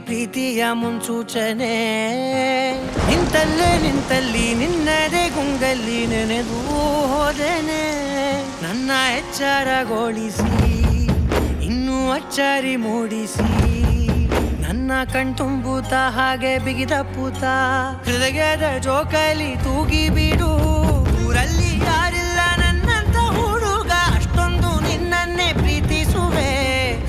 ಪ್ರೀತಿಯ ಮುನ್ಸೂಚನೆ. ನಿಂತಲ್ಲಿ ನಿನ್ನದೇ ಗುಂಗಲ್ಲಿ ನೆನೆದು ಹೋದೆನೆ. ನನ್ನ ಎಚ್ಚರಗೊಳಿಸಿ ಇನ್ನೂ ಅಚ್ಚರಿ ಮೂಡಿಸಿ, ನನ್ನ ಕಣ್ತುಂಬುತ್ತ ಹಾಗೆ ಬಿಗಿದಪ್ಪುತ್ತ ಹೃದಯದ ಜೋಕಾಲಿ ತೂಗಿ ಬಿಡು. ಊರಲ್ಲಿ ಯಾರಿಲ್ಲ ನನ್ನಂತ ಹುಡುಗ, ಅಷ್ಟೊಂದು ನಿನ್ನನ್ನೇ ಪ್ರೀತಿಸುವೆ.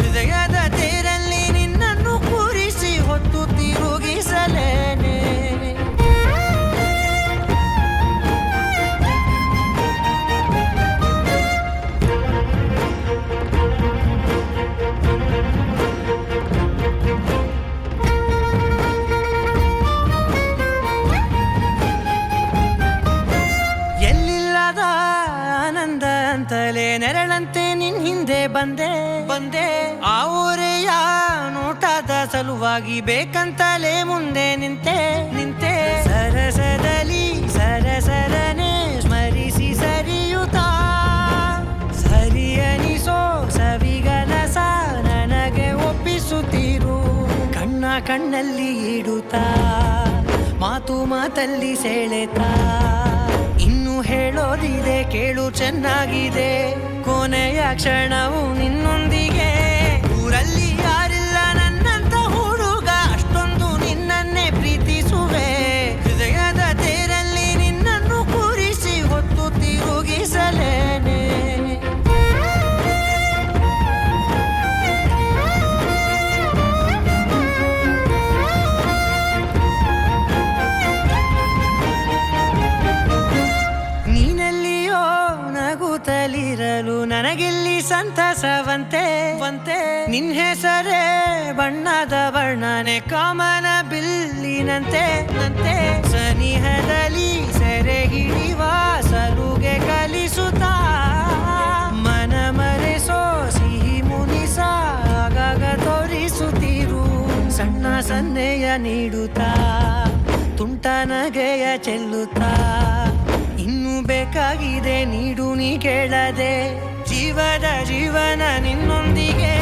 ಹೃದಯದ ತೇರಲ್ಲಿ ನಿನ್ನನ್ನು ಕೂರಿಸಿ ಹೊತ್ತು ತಿರುಗಿಸಲೇನೆ. ಆನಂದ ಅಂತಲೇ ನೆರಳಂತೆ ನಿನ್ ಹಿಂದೆ ಬಂದೆ. ಆ ಊರೆಯ ನೋಟದ ಸಲುವಾಗಿ ಬೇಕಂತಲೇ ಮುಂದೆ ನಿಂತೆ. ಸರಸದಲ್ಲಿ ಸರಸರನೆ ಸ್ಮರಿಸಿ ಸರಿಯುತ್ತಾ, ಸರಿಯನಿಸೋ ಸವಿಗನಸ ನನಗೆ ಒಪ್ಪಿಸುತ್ತೀರು. ಕಣ್ಣಲ್ಲಿ ಇಡುತ್ತಾ, ಮಾತಲ್ಲಿ ಸೆಳೆತಾ, ಇನ್ನು ಹೇಳೋದಿದೆ ಕೇಳು ಚೆನ್ನಾಗಿದೆ. ಕೊನೆಯ ಕ್ಷಣವು ನಿನ್ನೊಂದಿಗೆ. ಊರಲ್ಲಿ ಯಾರಿಲ್ಲ ನನ್ನಂತ ಹುಡುಗ, ಅಷ್ಟೊಂದು ನಿನ್ನನ್ನೇ ಪ್ರೀತಿಸುವೆ. ಹೃದಯದ ತೇರಲ್ಲಿ ನಿನ್ನನ್ನು ಕೂರಿಸಿ ಹೊತ್ತು ತಿರುಗಿಸಲೇನೆ. ನಗುತ್ತಲಿರಲು ನನಗಿಲ್ಲಿ ಸಂತಸವಂತೆ. ನಿನ್ ಹೆಸರೇ ಬಣ್ಣದ ವರ್ಣನೆ ಕಾಮನ ಬಿಲ್ಲಿನಂತೆ. ಸನಿಹದಲ್ಲಿ ಸೆರೆ ಹಿಡಿಯುವ ಸಲುಗೆ ಕಲಿಸುತ್ತಾ, ಮನ ಮರೆಸೋ ಸಿಹಿ ಮುನಿಸ ಆಗಾಗ ತೋರಿಸುತ್ತೀರು. ಸಣ್ಣ ಸನ್ನೆಯ ನೀಡುತ್ತಾ, ತುಂಟ ನಗೆಯ ಚೆಲ್ಲುತ್ತಾ, ಇನ್ನು ಬೇಕಾಗಿದೆ ನೀಡು ನೀ ಕೇಳದೆ. ಜೀವನ ನಿನ್ನೊಂದಿಗೆ.